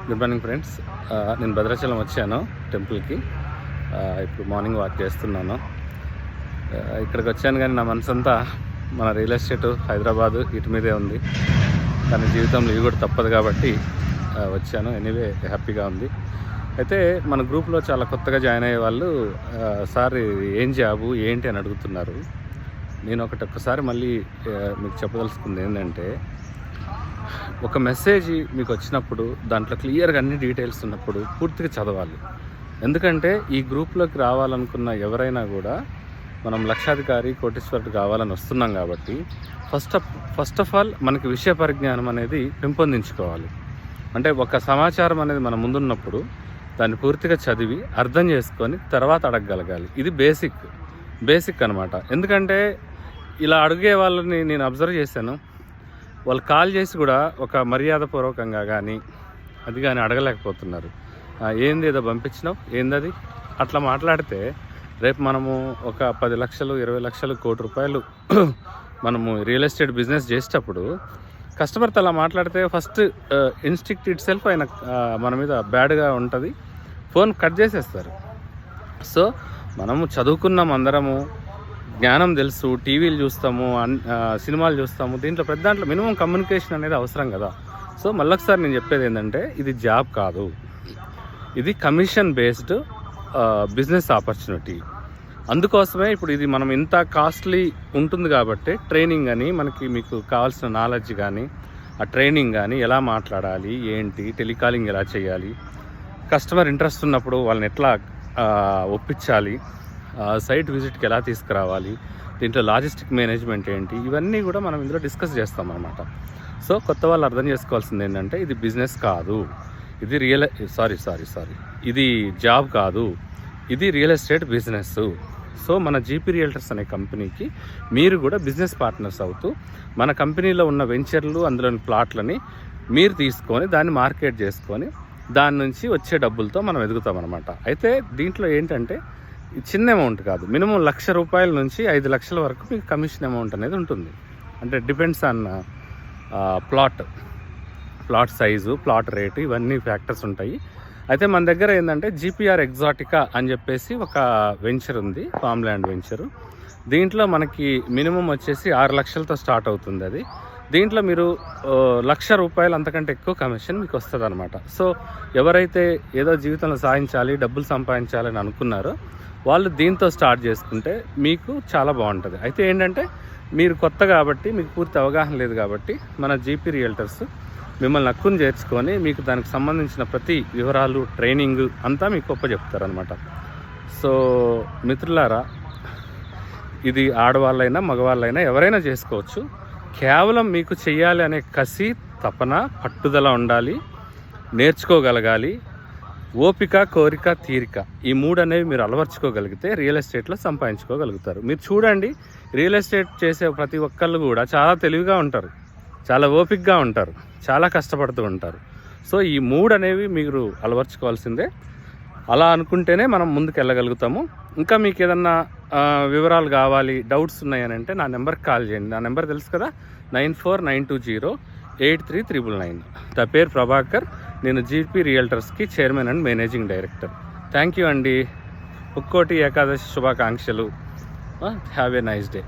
Good morning friends. నేను భద్రాచలం వచ్చాను టెంపుల్కి. ఇప్పుడు మార్నింగ్ వాక్ చేస్తున్నాను. ఇక్కడికి వచ్చాను కానీ నా మనసంతా మన రియల్ ఎస్టేట్ హైదరాబాదు ఇటు మీదే ఉంది. కానీ జీవితంలో ఇవి కూడా తప్పదు కాబట్టి వచ్చాను. ఎనీవే హ్యాపీగా ఉంది. అయితే మన గ్రూప్లో చాలా కొత్తగా జాయిన్ అయ్యే వాళ్ళు సార్ ఏం జాబు ఏంటి అని అడుగుతున్నారు. నేను ఒక్కసారి మళ్ళీ మీకు చెప్పదలుచుకుంది ఏంటంటే, ఒక మెసేజ్ మీకు వచ్చినప్పుడు దాంట్లో క్లియర్గా అన్ని డీటెయిల్స్ ఉన్నప్పుడు పూర్తిగా చదవాలి. ఎందుకంటే ఈ గ్రూప్లోకి రావాలనుకున్న ఎవరైనా కూడా మనం లక్షాధికారి కోటీశ్వరుడు కావాలని వస్తున్నాం కాబట్టి ఫస్ట్ ఆఫ్ ఆల్ మనకి విషయ పరిజ్ఞానం అనేది పెంపొందించుకోవాలి. అంటే ఒక సమాచారం అనేది మన ముందున్నప్పుడు దాన్ని పూర్తిగా చదివి అర్థం చేసుకొని తర్వాత అడగగలగాలి. ఇది బేసిక్ అనమాట. ఎందుకంటే ఇలా అడిగే వాళ్ళని నేను అబ్జర్వ్ చేశాను. వాళ్ళు కాల్ చేసి కూడా ఒక మర్యాదపూర్వకంగా కానీ అడగలేకపోతున్నారు. ఏంది ఏదో పంపించినావు, ఏందది అట్లా మాట్లాడితే రేపు మనము ఒక 10 లక్షలు 20 లక్షలు కోటి రూపాయలు మనము రియల్ ఎస్టేట్ బిజినెస్ చేసేటప్పుడు కస్టమర్తో అలా మాట్లాడితే ఫస్ట్ ఇన్స్టింక్ట్ ఇట్ సెల్ఫ్ ఆయన మన మీద బ్యాడ్గా ఉంటుంది. ఫోన్ కట్ చేసేస్తారు. సో మనము చదువుకున్నాం, అందరము జ్ఞానం తెలుసు, టీవీలు చూస్తాము, సినిమాలు చూస్తాము. దాంట్లో మినిమం కమ్యూనికేషన్ అనేది అవసరం కదా. సో మళ్ళొకసారి నేను చెప్పేది ఏంటంటే, ఇది జాబ్ కాదు, ఇది కమిషన్ బేస్డ్ బిజినెస్ ఆపర్చునిటీ. అందుకోసమే ఇప్పుడు ఇది మనం ఇంత కాస్ట్లీ ఉంటుంది కాబట్టి ట్రైనింగ్ అని మీకు కావాల్సిన నాలెడ్జ్ కానీ ఆ ట్రైనింగ్ కానీ ఎలా మాట్లాడాలి, ఏంటి, టెలికాలింగ్ ఎలా చేయాలి, కస్టమర్ ఇంట్రెస్ట్ ఉన్నప్పుడు వాళ్ళని ఎట్లా ఒప్పించాలి, సైట్ విజిట్కి ఎలా తీసుకురావాలి, దీంట్లో లాజిస్టిక్ మేనేజ్మెంట్ ఏంటి, ఇవన్నీ కూడా మనం ఇందులో డిస్కస్ చేస్తాం అన్నమాట. సో కొత్త వాళ్ళు అర్థం చేసుకోవాల్సింది ఏంటంటే, ఇది బిజినెస్ కాదు, ఇది ఇది జాబ్ కాదు, ఇది రియల్ ఎస్టేట్ బిజినెస్. సో మన జీపీ రియల్టర్స్ అనే కంపెనీకి మీరు కూడా బిజినెస్ పార్ట్నర్స్ అవుతూ మన కంపెనీలో ఉన్న వెంచర్లు, అందులోని ప్లాట్లని మీరు తీసుకొని దాన్ని మార్కెట్ చేసుకొని దాని నుంచి వచ్చే డబ్బులతో మనం ఎదుగుతాం అనమాట. అయితే దీంట్లో ఏంటంటే చిన్న అమౌంట్ కాదు, మినిమం ₹1,00,000 నుంచి 5 లక్షల వరకు మీకు కమిషన్ అమౌంట్ అనేది ఉంటుంది. అంటే depends on plot size, plot rate, ఇవన్నీ ఫ్యాక్టర్స్ ఉంటాయి. అయితే మన దగ్గర ఏంటంటే జీపీఆర్ ఎగ్జాటికా అని చెప్పేసి ఒక వెంచర్ ఉంది, ఫామ్ ల్యాండ్ వెంచరు. దీంట్లో మనకి మినిమం వచ్చేసి 6 లక్షలతో స్టార్ట్ అవుతుంది. అది దీంట్లో మీరు ₹1,00,000 అంతకంటే ఎక్కువ కమిషన్ మీకు వస్తుంది అనమాట. సో ఎవరైతే ఏదో జీవితంలో సాధించాలి, డబ్బులు సంపాదించాలని అనుకున్నారో వాళ్ళు దీంతో స్టార్ట్ చేసుకుంటే మీకు చాలా బాగుంటుంది. అయితే ఏంటంటే మీరు కొత్త కాబట్టి, మీకు పూర్తి అవగాహన లేదు కాబట్టి మన జీపీ రియల్టర్స్ మిమ్మల్ని హక్కును చేర్చుకొని మీకు దానికి సంబంధించిన ప్రతి వివరాలు, ట్రైనింగ్ అంతా మీకు చెప్తారనమాట. సో మిత్రులారా, ఇది ఆడవాళ్ళైనా మగవాళ్ళైనా ఎవరైనా చేసుకోవచ్చు. కేవలం మీకు చెయ్యాలి అనే కసి, తపన, పట్టుదల ఉండాలి, నేర్చుకోగలగాలి, ఓపిక, కోరిక, తీరిక, ఈ 3 అనేవి మీరు అలవర్చుకోగలిగితే రియల్ ఎస్టేట్లో సంపాదించుకోగలుగుతారు. మీరు చూడండి, రియల్ ఎస్టేట్ చేసే ప్రతి ఒక్కళ్ళు కూడా చాలా తెలివిగా ఉంటారు, చాలా ఓపికగా ఉంటారు, చాలా కష్టపడుతూ ఉంటారు. సో ఈ 3 అనేవి మీరు అలవర్చుకోవాల్సిందే. అలా అనుకుంటేనే మనం ముందుకు వెళ్ళగలుగుతాము. ఇంకా మీకు ఏదన్నా వివరాలు కావాలి, డౌట్స్ ఉన్నాయని అంటే నా నెంబర్కి కాల్ చేయండి. నా నెంబర్ తెలుసు కదా, 9492083999. నా పేరు ప్రభాకర్. నేను జీపీ రియల్టర్స్కి chairman and managing director. Thank you అండి. ముక్కోటి ఏకాదశి శుభాకాంక్షలు. Have a nice day.